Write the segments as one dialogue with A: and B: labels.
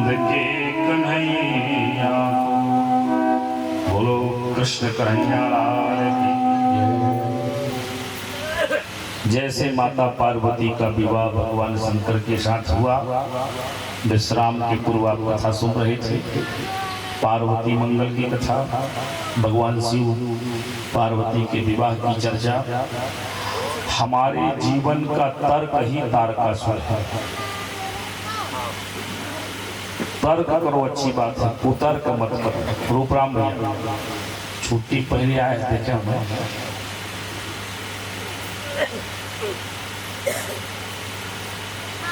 A: नंद के कन्हैया बोलो कृष्ण कन्हैया की। जैसे माता पार्वती का विवाह भगवान शंकर के साथ हुआ, विश्राम के पूर्व आप कथा सुन रहे थे, पार्वती मंगल की कथा, भगवान शिव पार्वती के विवाह की चर्चा। हमारे जीवन का तर्क ही तारकासुर है। तर्क करो, अच्छी बात है, कुतर्क मत करो। रूपराम भैया छुट्टी पहले आए देखे हमें,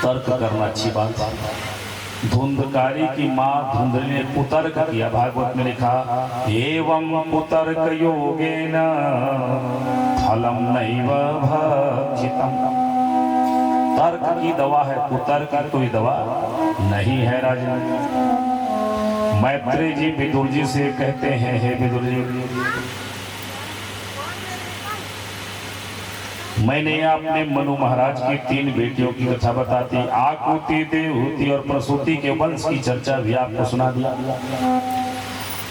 A: तर्क करना अच्छी बात है। धुंधकारी की माँ धुंधली ने कुतर्क किया, भागवत में लिखा एवं कुतर्क योगेन फलम नैव भक्षितम्। तर्क की दवा है, कुतर्क की कोई दवा नहीं है राजन। मैत्रेय जी विदुर जी से कहते हैं, हे विदुर जी, मैंने आपने मनु महाराज की 3 बेटियों की कथा बताती, आकुति, देवहूति और प्रसूति के वंश की चर्चा भी आपको सुना दिया।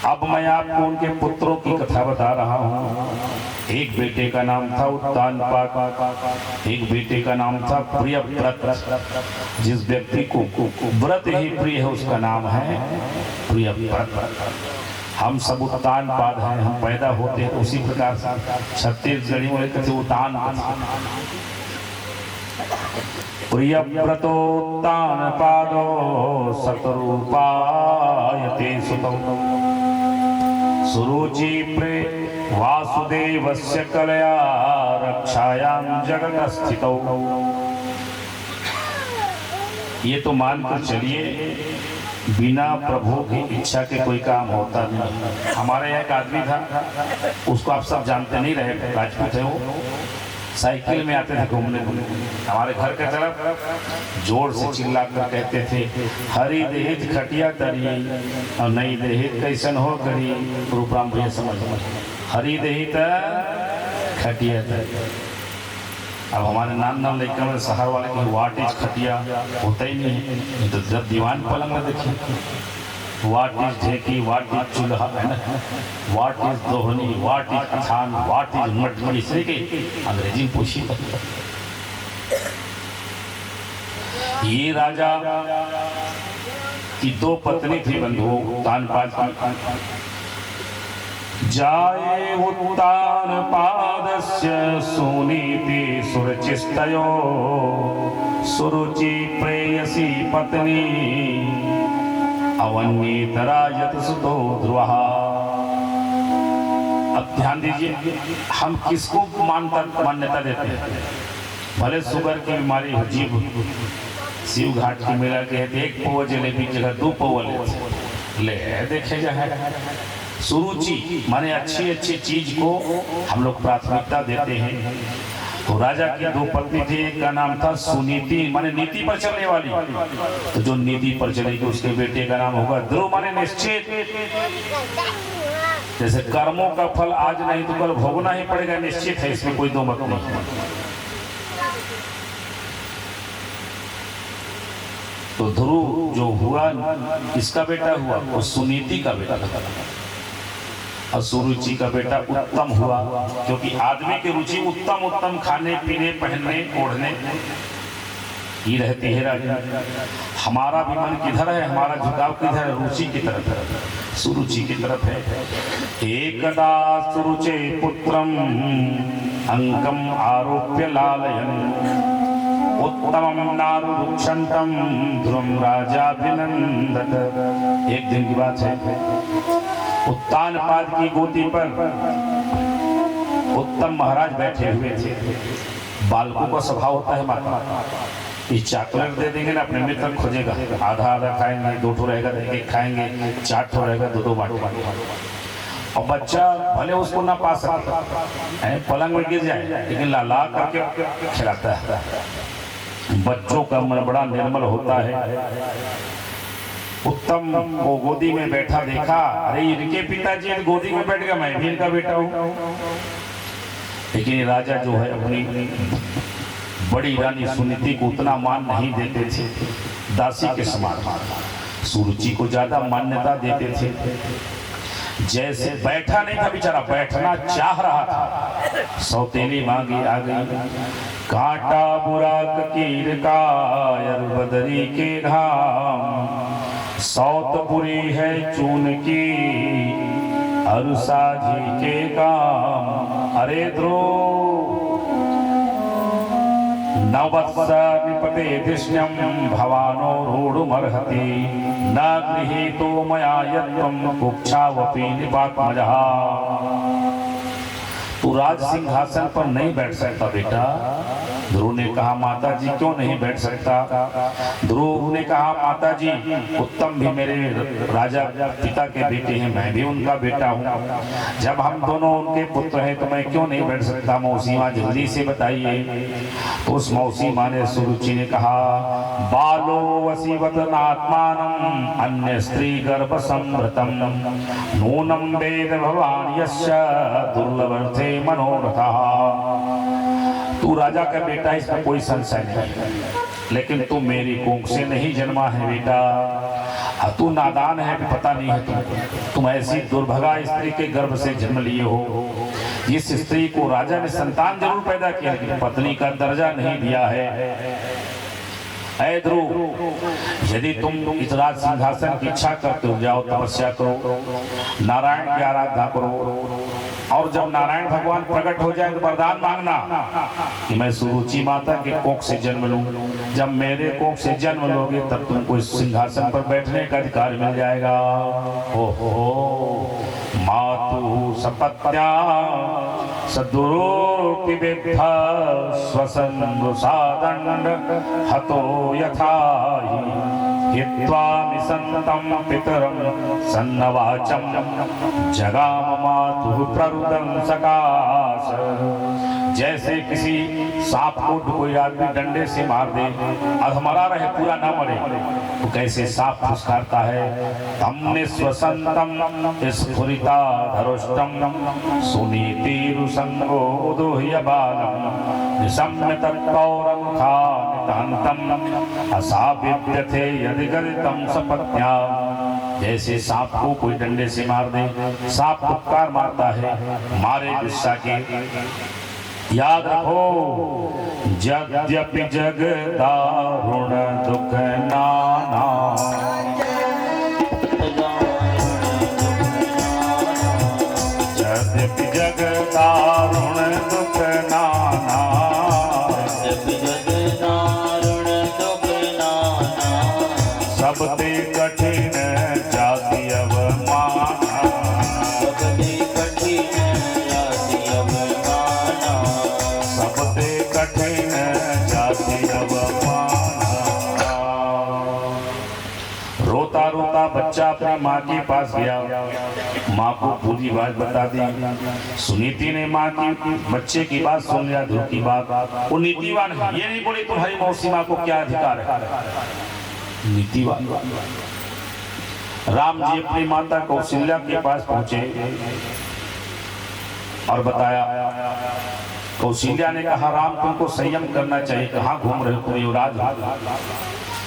A: अब मैं आपको उनके पुत्रों की कथा बता रहा हूँ। एक बेटे का नाम था उत्तानपाद, एक बेटे का नाम था प्रियव्रत। जिस व्यक्ति को व्रत ही प्रिय है उसका नाम है प्रियव्रत। हम सब उत्तानपाद हैं, हम पैदा होते हैं उसी प्रकार से। छत्तीसगढ़ी में कहते उत्तान। प्रियव्रतोत्तानपादो शतरूपायते सुतौ सुरुचि प्रे वासुदेवस्य कलया रक्षायां जगत स्थितौ। ये तो मानकर चलिए बिना प्रभु की इच्छा के कोई काम होता नहीं। हमारे यहाँ एक आदमी था, उसको आप सब जानते नहीं रहे, राजपूत है वो, साइकिल में आते थे घूमने हमारे घर के तरफ, जोर से चिल्ला कर कहते थे हरी देहित खटिया तरी और नई देहित कैसन हो करी। रूपराम भैया समझ, हरी देहित खटिया तरी। अब हमारे नाम लेकर में शहर वाले की वाट इज खटिया होता ही नहीं है। तो जब दीवान पलंग में देखिए वाट इज ढेकी, वाट इज चूल्हा है ना, वाट इज दोहनी, वाट इज अथान, वाट इज मटमड़ी, इसलिए कि अंग्रेजी पूछी। ये राजा की 2 पत्नी थी बंधुओं, उत्तानपाद। जाये उत्तानपादस्य सुनीति सुरचिस्तयो सुरुचि प्रेयसी पत्नी अवन्येतरायत सुतो ध्रुवः। अब ध्यान दीजिए, हम किसको मान्यता देते हैं? भले शुगर की बीमारी हो, जीव शिव घाट की मेला के 1 पौवा जलेबी की जगह 2 पौवा ले देखे जाए। सुरुचि माने अच्छी अच्छी चीज को हम लोग प्राथमिकता देते हैं। तो राजा की 2 पत्नी थी, एक का नाम था सुनीति माने नीति पर चलने वाली, तो जो नीति पर चलेगी उसके बेटे का नाम होगा ध्रुव माने निश्चित। जैसे कर्मों का फल आज नहीं तो कल भोगना ही पड़ेगा, निश्चित है, इसमें कोई 2 मत नहीं। तो ध्रुव जो हुआ किसका बेटा हुआ? वो सुनीति का बेटा था। और सुरुचि का बेटा उत्तम हुआ, क्योंकि आदमी की रुचि उत्तम उत्तम खाने पीने पहनने ओढ़ने की रहती है। राजा हमारा भी मन किधर है, हमारा झुकाव किधर है? रुचि की तरफ है, सुरुचि की तरफ है। एकदा सुरुचे पुत्रम अंकम आरोप्य लालयन् उत्तमं नारुक्षंतम ध्रुवं राजाभिनंदत। एक दिन की बात है, उत्तानपाद की गोदी पर उत्तम महाराज बैठे हुए थे। बालकों का स्वभाव होता है माता, ये चॉकलेट दे देंगे ना अपने मित्र खोजेगा, आधा आधा खाएंगे, 2 ठो रहेगा 1 खाएंगे, 4 ठो रहेगा 2 बांटेंगे। और बच्चा भले उसको ना पा सकता, पलंग में गिर जाए लेकिन ला करके खिलाता है। बच्चों का मन बड़ा निर्मल होता है। उत्तम को गोदी में बैठा देखा, अरे इनके पिताजी गोदी में बैठ गया, मैं भी इनका बेटा हूँ। लेकिन राजा जो है अपनी बड़ी रानी सुनीति को उतना मान नहीं देते थे, दासी के समान। सुरुचि को ज्यादा मान्यता देते थे। जैसे बैठा नहीं था बेचारा, बैठना चाह रहा था, सौतेली मांगी आ गई। कांटा बुराक कीर कायर बदरी के घाम, सौतपुरी है चून की अरुसाजी के काम। अरे ध्रुव नवत्स निपते दिश्यम भवानो रूढ़मर्हति, न गृहीतो मया यत्त्वं कुक्षावपि निपात्मजः। तू राज सिंहासन पर नहीं बैठ सकता बेटा। ध्रुव ने कहा माता जी क्यों नहीं बैठ सकता? ध्रुव ने कहा माता जी उत्तम भी मेरे राजा पिता के बेटे हैं, मैं भी उनका बेटा हूँ। जब हम दोनों उनके पुत्र हैं तो मैं क्यों नहीं बैठ सकता? मौसी माँ जल्दी से बताइए। तो उस मौसी माँ ने सुरुचि ने कहा बालो वसीवत नात्मानम अन्य स्त्री गर्भ संभृतम, नूनम वेद भवान यस्य दुर्लभर्थे मनोरथा। तू राजा का बेटा है, इसमें कोई संशय नहीं, लेकिन तू मेरी कोख से नहीं जन्मा है बेटा। तू नादान है, पता नहीं है तुम ऐसी दुर्भगा स्त्री के गर्भ से जन्म लिए हो। जिस स्त्री को राजा ने संतान जरूर पैदा किया, लेकिन पत्नी का दर्जा नहीं दिया है। ऐ ध्रुव, यदि तुम इस राज सिंहासन की इच्छा करते हो, जाओ तपस्या करो, नारायण की आराधना करो, और जब नारायण भगवान प्रकट हो जाए तो वरदान मांगना कि मैं सुरुचि माता के कोख से जन्म लूं। जब मेरे कोख से जन्म लोगे तब तुमको इस सिंहासन पर बैठने का अधिकार मिल जाएगा। ओहो मातु सपत्या सदुरोपिबेद्ध स्वसंदुसादंड हतो यथाहि, हित्वा निसंतं पितरं सन्नवाचं जगाम मातुः प्ररुदं सकाश। जैसे किसी सांप को कोई आदमी डंडे से मार दे, अधमरा रहे पूरा ना मरे, तो कैसे सांप फुसकारता है। तमने स्वसंतम स्फुरिता धरुष्टम सुनीतिरुसंगो उदोह्य बालम, निशम्य तत्पौरमुखा नितांतम असाविद्यते यदि गरितम सपत्न्या। जैसे सांप को कोई डंडे से मार दे, सांप फुफकार मारता है, मारे गुस्सा के। याद रखो यद्यपि जग दारुण दुख नाना, यद्यपि जग दारुण दुख नाना, सबते कठिन जाति अवमाना, सबते कठिन जाति अवमाना, सबते कठिन जाति अवमाना। रोता रोता बच्चा अपनी माँ के पास गया, माँ को पूरी बात बता दी। सुनीति ने माँ की बच्चे की बात सुन लिया, ध्रुव की बात। वो नीतिवान है, ये नहीं बोली तुम्हारी मौसी माँ को क्या अधिकार है। नीतिवान। राम जी अपनी माता कौशल्या के पास पहुंचे और बताया। कौशल्या ने कहा राम तुमको संयम करना चाहिए, कहाँ घूम रहे हो तुम युवराज।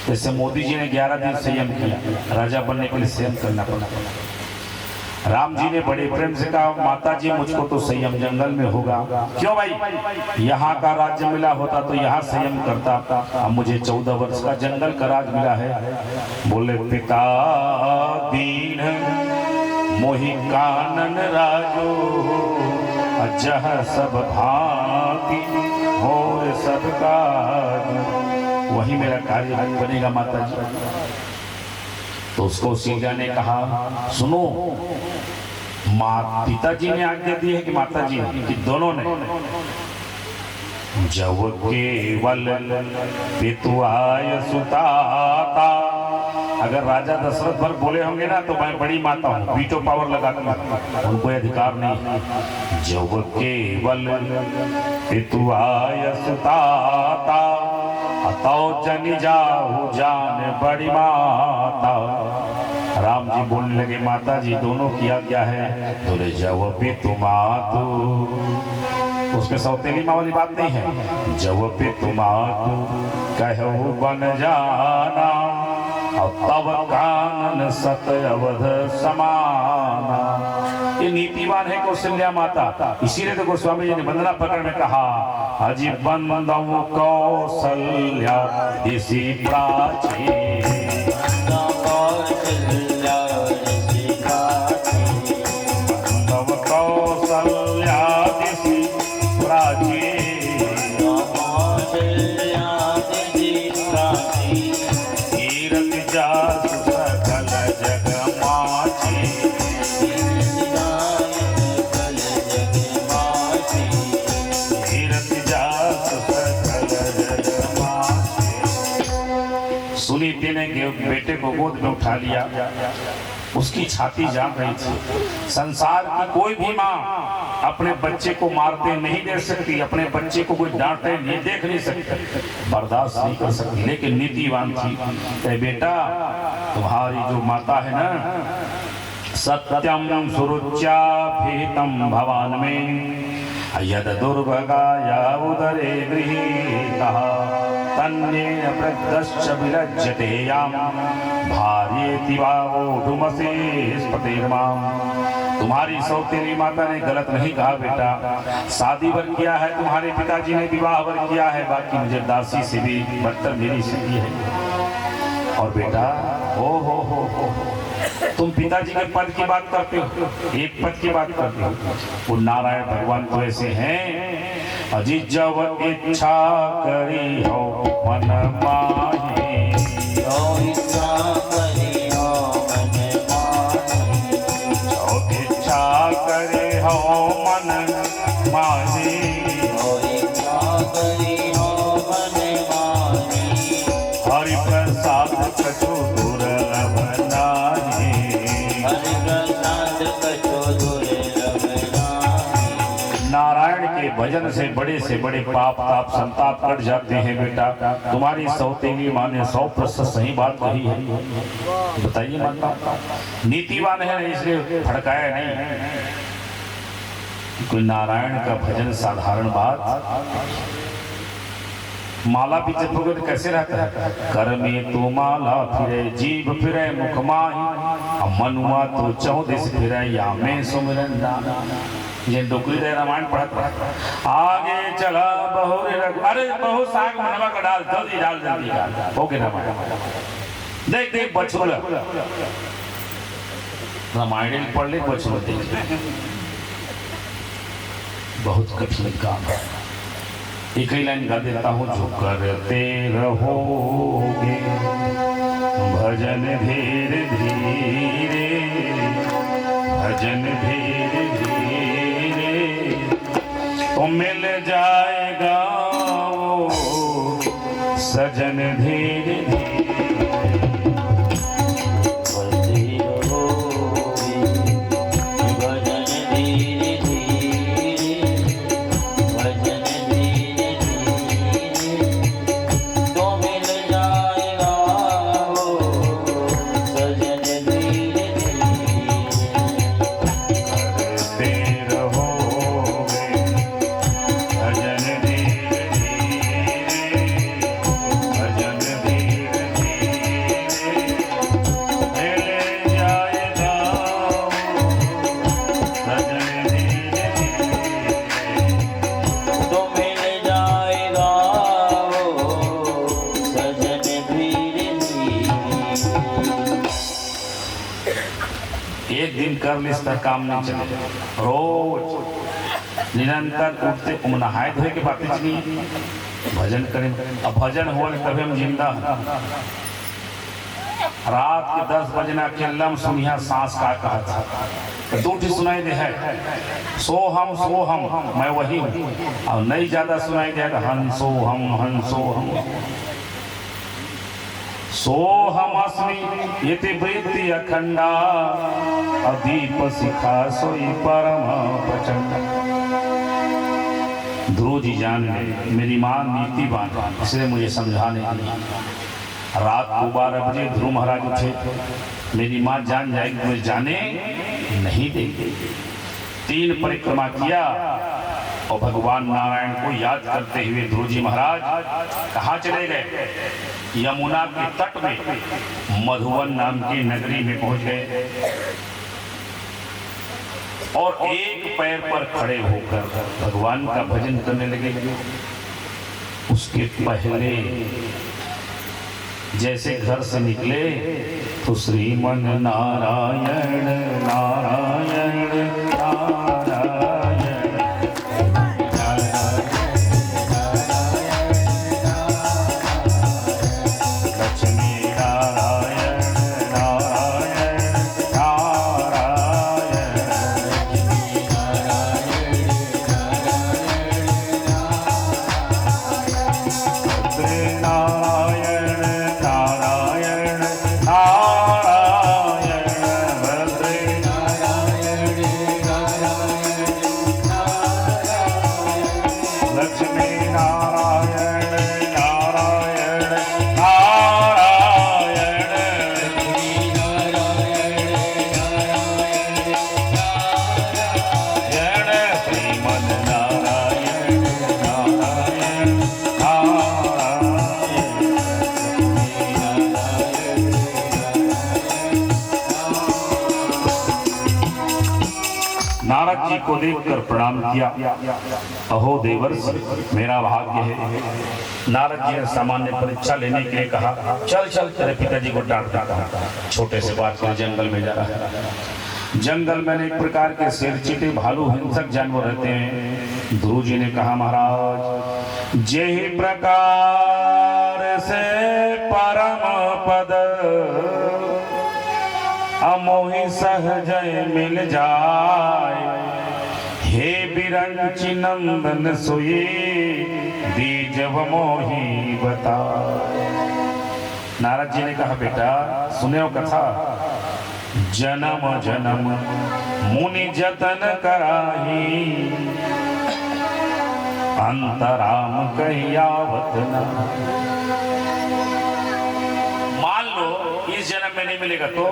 A: जैसे मोदी जी ने 11 दिन संयम किया, राजा बनने के लिए संयम करना पड़ा। राम जी ने बड़े प्रेम से कहा माता जी मुझको तो संयम जंगल में होगा। क्यों भाई, यहाँ का राज्य मिला होता तो यहाँ संयम करता, अब मुझे 14 वर्ष का जंगल का राज मिला है। बोले पिता दीन मोहि कानन राजो, अजह सब भांति और सब काज, वही मेरा कार्य बनेगा माता जी। तो उसको सीता ने कहा सुनो, पिताजी ने आज्ञा दी है कि माता जी कि दोनों ने, जब केवल पितुआय सुताता। अगर राजा दशरथ भर बोले होंगे ना तो मैं बड़ी माता हूँ, वीटो पावर लगाता, उनको अधिकार नहीं। जब केवल पितुआय सुताता, अतो जनि जाहु जान बड़ी माता। राम जी बोलने लगे माता जी दोनों की आज्ञा है, तुरे जब पितु मातु, उसमें सौतेली माँ वाली बात नहीं है। जब पितु मातु कहु बन जाना, और तब कानन सत अवध समाना। ये नीतिवान है कौशल्या माता। इसीलिए तो गोस्वामी जी ने वंदना प्रकरण में कहा अजी बंदव कौशल्या इसी प्राची बंदव कौशल्या इसी प्राची तीरथ जास सकल जग माची सुनीति ने बेटे को गोद में उठा लिया। उसकी छाती जाम रही थी। संसार की कोई भी माँ अपने बच्चे को मारते नहीं देख सकती, अपने बच्चे को कोई डांटे नहीं देख नहीं सकती, बर्दाश्त नहीं कर सकती, लेकिन नीतिवान थी। तो बेटा तुम्हारी जो माता है ना सत्यम सुरुच्याभिहितं भवान में यद दुर्भगाया उदरे गृहीतः तन्नेन प्रदश्च विरज्यते याम भार्येति वा वोढुमसे स्पतिर्माम। तुम्हारी सौतेली माता ने गलत नहीं कहा बेटा। शादी वर किया है तुम्हारे पिताजी ने, विवाह वर किया है, बाकी मुझे दासी से भी बदतर मेरी स्थिति है। और बेटा हो तुम पिताजी के पद की बात करते हो, एक पद की बात करते हो। वो नारायण भगवान तो ऐसे हैं अजी जब इच्छा करी हो मन माही जो इच्छा करी हो मन माही जो इच्छा करे हो मन माही जो इच्छा करी हो मन माही हरि प्रसाद कछु दुर्लभ नाही हरि प्रसाद कछु दुर्लभ नाही। नारायण के भजन से बड़े पाप ताप संताप कट जाते हैं बेटा। तुम्हारी सौतेली माँ ने 100% सही बात कही है। बताइए माता नीतिवान है इसलिए भड़काया नहीं। कोई नारायण का भजन साधारण बात। माला भी जपोगे तो कैसे रहता है? कर में तो माला फिरे जीव फिरे मुख माही मनुआ तो चौदिस फिरे या में सुमिरन दाना। ये डोकरी दे रामायण पढ़त आगे चला बहु अरे बहु साग मनवा का डाल जल्दी डाल ओके रामायण देख देख बछुला रामायण पढ़ ले बछुला देख बहुत कठिन काम है। एक ही लाइन गा देता हूँ जो करते रहोगे भजन धीरे धीरे भजन धीरे धीरे तो मिल जाएगा वो सजन धीरे धीरे कर ले इसका काम नहीं चले। रोज निरंतर उठते नहाए धोए के बातें नहीं भजन करें। अब भजन हो तभी हम जिंदा। रात के 10 बजना के लम सुनिया सांस का कहा था दूठी सुनाई दे है सोहम मैं वही हूँ। और नहीं ज्यादा सुनाई देगा हंसो हम सोहमस्मि इति वृत्ति अखंडा अदीप शिखा सोई परम प्रचंड। ध्रुव जी जान ले मेरी मां नीतिवान इसलिए मुझे समझाने रात को 12 बजे ध्रुव महाराज उठे। मेरी मां जान जाएगी मुझे जाने नहीं देगी। 3 परिक्रमा किया और भगवान नारायण को याद करते हुए ध्रुव जी महाराज कहाँ चले गए? यमुना के तट में मधुवन नाम की नगरी में पहुंच गए और एक पैर पर खड़े होकर भगवान का भजन करने लगे। उसके पहले जैसे घर से निकले तो श्रीमन नारायण नारायण नारायण लक्ष्मी नारायण नारायण नारायण नारायण नारायण नारायण भद्रे नारायण नारायण लक्ष्मी नारायण नारायण नारायण नारायण श्रीमन नारायण नारायण नारद जी को देखकर प्रणाम किया। अहो देवर्ष, मेरा भाग्य है। नारद जी ने सामान्य परीक्षा लेने के लिए कहा, चल चल तेरे पिताजी को डांट डांटा। छोटे से बात पर जंगल में जा रहा है। जंगल में अनेक प्रकार के शेर, चीते, भालू, हिंसक जानवर रहते हैं। ध्रुव जी ने कहा, महाराज जेहि प्रकार से परम पद अमोहि सहज मिल जाए, हे बिरंचि नंदन सोई दीजव मोहि बता। नारद जी ने कहा, बेटा सुने हो कथा। जन्म जन्म मुनि जतन कराही, अंतराम कहियावत न। मान लो इस जन्म में नहीं मिलेगा तो?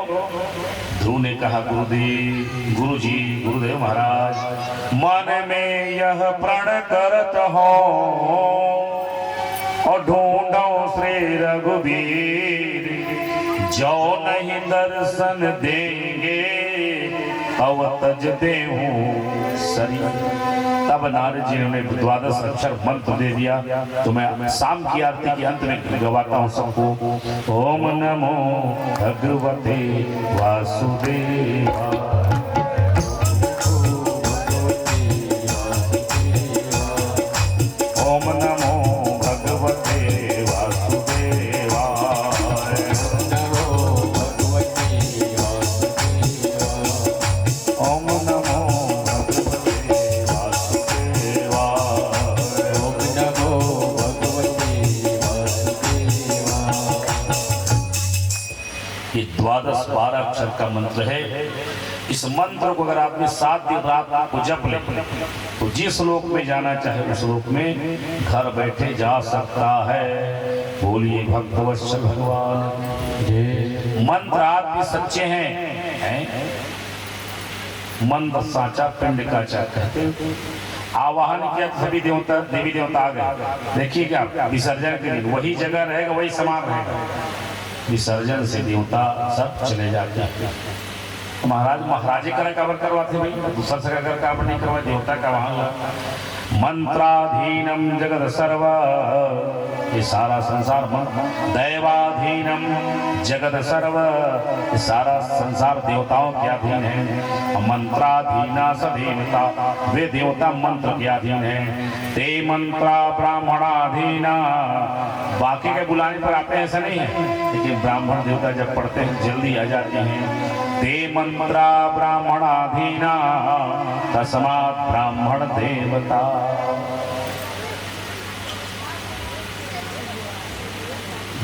A: ध्रुव ने कहा, गुरुदेव, गुरुजी, गुरुदेव महाराज, मन में यह प्रण करत हो और ढूंढो श्री रघुवीर, जो नहीं दर्शन देंगे अवतज देहूं शरीर। तब नारद जी ने उन्हें 12 अक्षर मंत्र दे दिया। तो मैं शाम की आरती के अंत में गवाता हूँ सबको। ओम नमो भगवते वासुदेवा, ओम नमो भगवते वासुदेवाय, ओम नमो भगवते वासुदेवाय, ओम नमो भगवते वासुदेवाय। ये 12 अक्षर का मंत्र है। इस मंत्र को अगर आपने 7 दिन रात को जप ले तो जिस लोक में जाना चाहे उस लोक में घर बैठे जा सकता है। बोलिए भक्तवत्सल भगवान। मंत्र आप भी सच्चे हैं? मंत्र साचा पिंड का चा कहते हैं। आवाहन किया सभी देवता देवी देवता आ गए। देखिए क्या विसर्जन के दिन वही जगह रहेगा, वही समान रहेगा। विसर्जन से देवता सब चले जाते हैं। महाराज महाराजे का करवाते भाई, दूसरा से अगर काम नहीं करवा, देवता का वहां मंत्राधीनम जगत सर्व, ये सारा संसार दैवाधीनम जगत सर्व, ये सारा संसार देवताओं के अधीन है। मंत्राधीना स देवता, वे देवता मंत्र के अधीन है। ते मंत्रा ब्राह्मणाधीना, बाकी के बुलाने पर आते हैं ऐसा नहीं है, लेकिन ब्राह्मण देवता जब पढ़ते हैं जल्दी आ जाते हैं। ते मंत्रा ब्राह्मणाधीना तस्मात् ब्राह्मण देवता।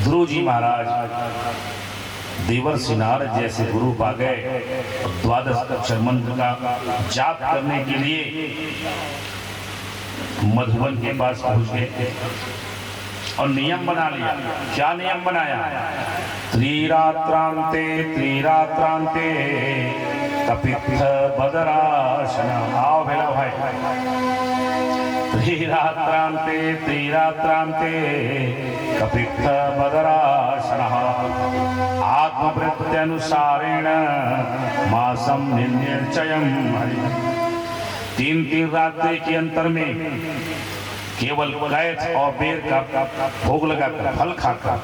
A: ध्रुव जी महाराज देवर्षि नारद जैसे गुरु पा गए। 12 अक्षर मंत्र का जाप करने के लिए मधुबन के पास पहुंच गए और नियम बना लिया। क्या नियम बनाया? त्रिरात्रांते त्रिरात्रांते कपित्थ बदरासन। आओ बेला भाई। त्रिरात्रांते त्रिरात्रांते कपित्थ बदरासन। आत्मप्रत्यनुसारेण मासम निर्निर्चयम। 3 रात्रि के अंतर में केवल कैथ और बेर का भोग लगाकर फल खाकर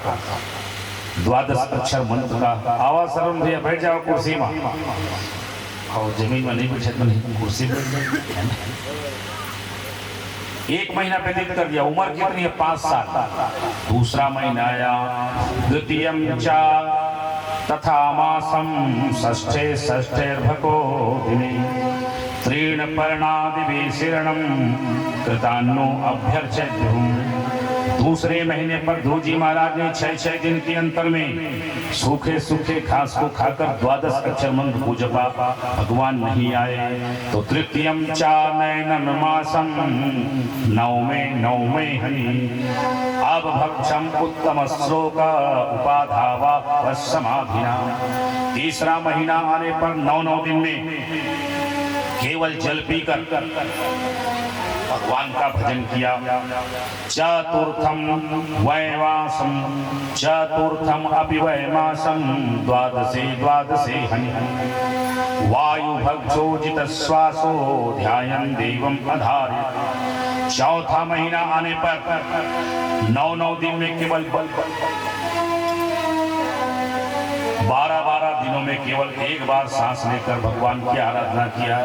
A: 12 अक्षर मंत्र का आवाज श्रवण भैया बैठ जाओ कुर्सी में, और जमीन में नहीं बैठे तो नहीं कुर्सी पर। 1 महीना व्यतीत कर दिया। उम्र कितनी है? 5 साल। दूसरा महीना आया, द्वितीयम चा तथा मासम षष्ठे षष्ठेर्भको दिने त्रीण पर्णादिभि शीर्णम कृतान्नो अभ्यर्चयद्युः। दूसरे महीने पर ध्रुव जी महाराज ने 6 दिन के अंतर में सूखे सूखे घास को खाकर 12 अक्षर मंत्र को जपा, भगवान नहीं आए। तो तृतीयम चा नैनम मासम नवमे हनि अब भक्षम उत्तम श्लोक उपाधावा समाधिना। तीसरा महीना आने पर 9 दिन में केवल जल पीकर भगवान का भजन किया। चतुर्थम वैवासम चतुर्थम अपि वैमासम द्वादशे हनि वायु भक्षोजित श्वासो ध्यायन् देवम आधार्य। चौथा महीना आने पर 9 दिन में केवल 12 दिनों में केवल 1 बार सांस लेकर भगवान की आराधना किया।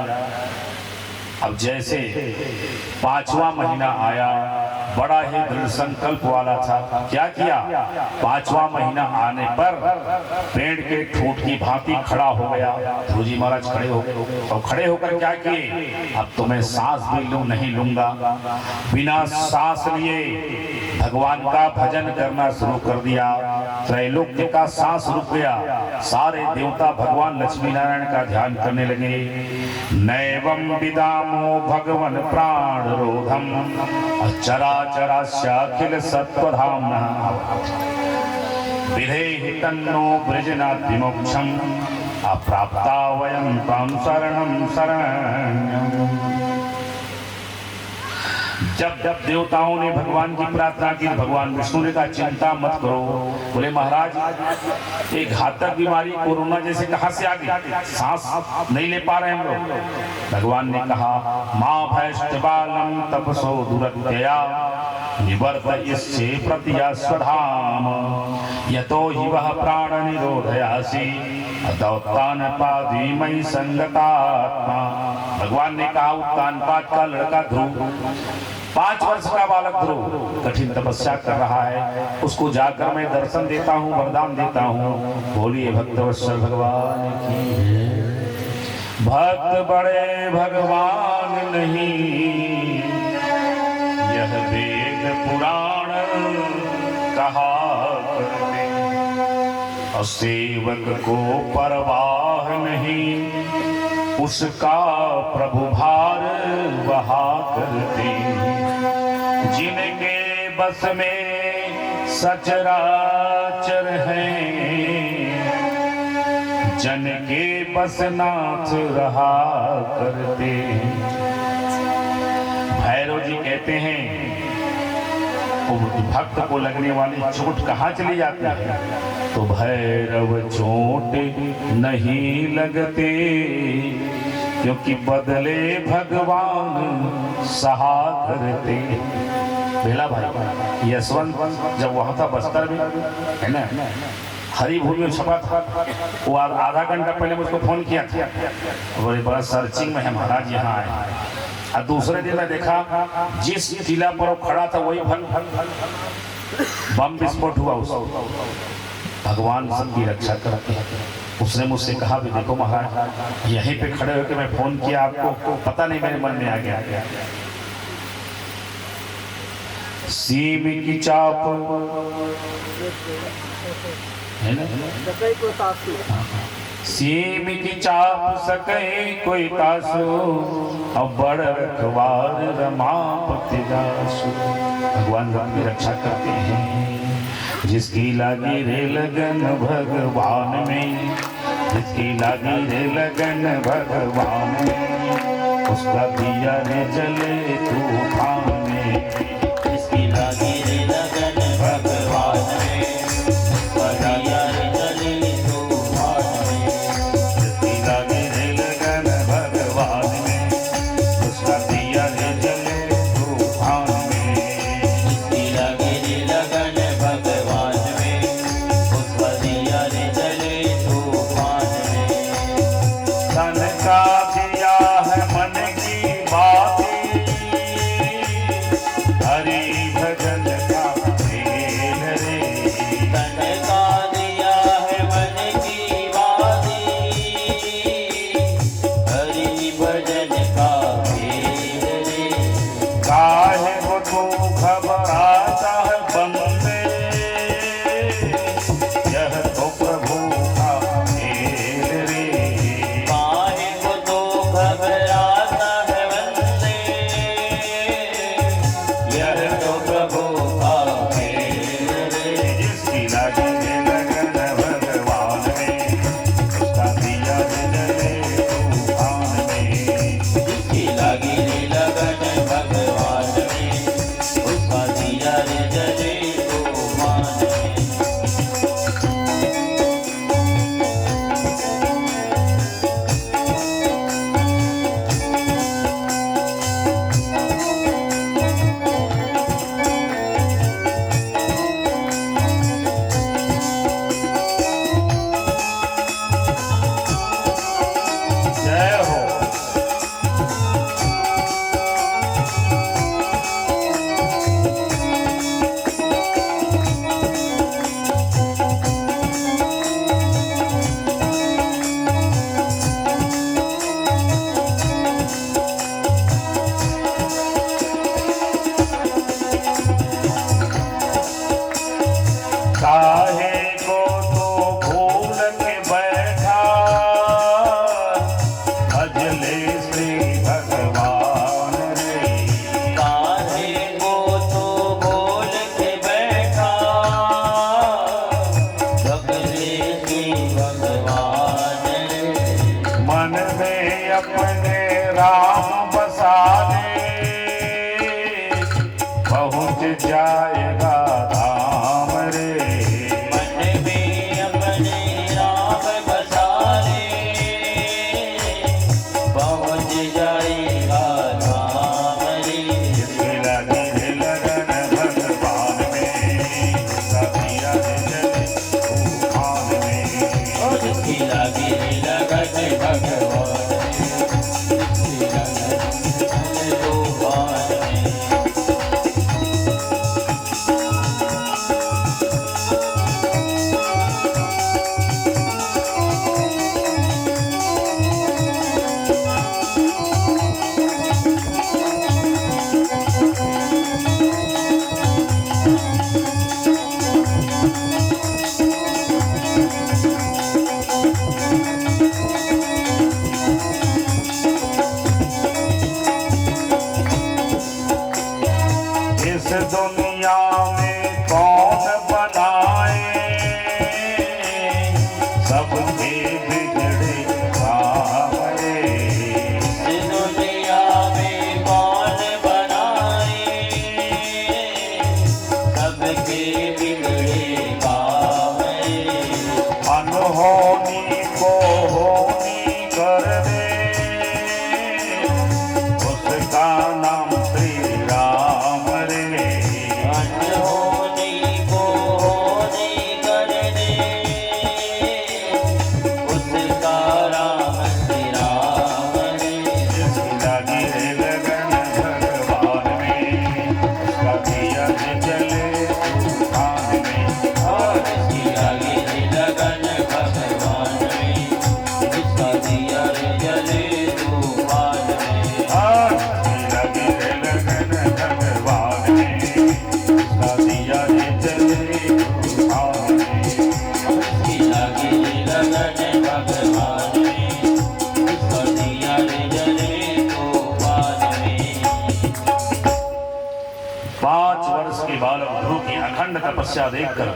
A: अब जैसे 5वां महीना आया, बड़ा ही दृढ़ संकल्प वाला था। क्या किया? 5वां महीना आने पर पेड़ के ठूंठ की भांति खड़ा हो गया। ध्रुव जी महाराज खड़े हो गए, और खड़े होकर क्या किए? अब तो मैं सांस भी नहीं लूंगा। बिना सांस लिए भगवान का भजन करना शुरू कर दिया। त्रैलोक्य का सांस रुक गया। सारे देवता भगवान लक्ष्मी नारायण का ध्यान करने लगे। नैवं विदामो भगवन प्राण रोधम चराचरास्याखिल सत्वधाम्नः विधेहि तन्नो बृजनाथ विमोक्षम अप्राप्ता वयं त्वां शरणं शरण्यम्। जब देवताओं ने भगवान की प्रार्थना की, भगवान विष्णु ने कहा चिंता मत करो। बोले महाराज एक घातक बीमारी कोरोना जैसे कहां से आ गई? सांस नहीं ले पा रहे हम लोग। भगवान ने कहा मां भैष्टबालम तपसो दुरत्यया निवर्त इससे प्रतिया स्वधाम यतो हि वह प्राण निरोधयासी अदौत्तान पादी मई संगतात्मा। भगवान ने कहा उत्तानपाद का लड़का ध्रुव 5 वर्ष का बालक ध्रुव कठिन तपस्या कर रहा है, उसको जाकर मैं दर्शन देता हूँ, वरदान देता हूँ। बोलिए भक्तवत्सल भगवान की। भक्त बड़े भगवान नहीं, यह वेद पुराण कहा करते, और सेवक को परवाह नहीं, उसका प्रभु भार वहा करते। जिनके बस में सचराचर है, जन के बस नाथ रहा करते। भैरव जी कहते हैं भक्त को लगने वाली चोट कहाँ चली जाती है? तो भैरव चोट नहीं लगते, क्योंकि बदले भगवान सहा करते। बेला भाई यशवंत जब वहां था बस्तर में, है ना, हरी भूमि में छपा था, वो आधा घंटा पहले मुझको फोन किया था, बोले बड़ा सर्चिंग में है महाराज यहाँ आए। और दूसरे दिन मैं देखा जिस टीला पर वो खड़ा था वही बम विस्फोट हुआ। उस भगवान सबकी रक्षा करते हैं। उसने मुझसे कहा भी देखो महाराज यहीं पे खड़े होकर मैं फोन किया आपको, पता नहीं मेरे मन में आ गया। सीम की चाप है ना, सीम की चाप सके कोई तासो, अब बड़ रखवार रमापति दासो। भगवान सबकी रक्षा करते हैं। जिसकी लागी रे लगन भगवान में, जिसकी लागी रे लगन भगवान में, उसका दिया रे चले तूफान में। जिसकी लागी रे लगन भगवान में, उसका दिया रे चले अपने राम बसा ले, पहुँच जाएगा धाम रे।
B: मन में अपने राम बसा ले, पहुँच जाएगा धाम रे।
A: जिसकी लगी है लगन भगवान में, सतिया जले तूफान में।
B: और जिसकी लगी है लगन भगवान में, जिसकी लगन तूफान में।
A: इस दुनिया में कौन बनाए, सबके बिगड़े काम रे।
B: इस दुनिया में कौन बनाए, सबके बिगड़े काम रे।
A: अनहोनी को होनी कर दे, उसका नाम श्री राम रे।
B: अनहोनी को होनी कर दे, उसका राम श्री राम रे।
A: जिसकी लगी है लगन भगवान में, उसका दिया जले तूफान में।
B: और जिसकी लगी है लगन भगवान में, जिसका दिया जले तूफान में।
A: आज की लगी है लगन भगवान में, उसका दिया जले तूफान में।
B: जिसकी लगी है लगन भगवान में, जिसका दिया जले तूफान में।
A: 5 वर्ष के बालक ध्रुव की अखंड तपस्या देखकर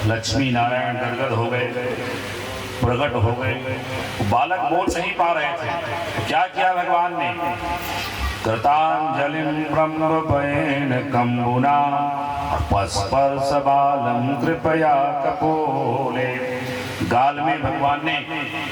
A: लक्ष्मी नारायण गदगद हो गए, प्रकट हो गए। बालक बोल नहीं पा रहे थे। क्या किया भगवान ने? कृतांजलिं ब्रह्मपयेन कंबुना, पस्पर्श बालम कृपया कपोले। गाल में भगवान ने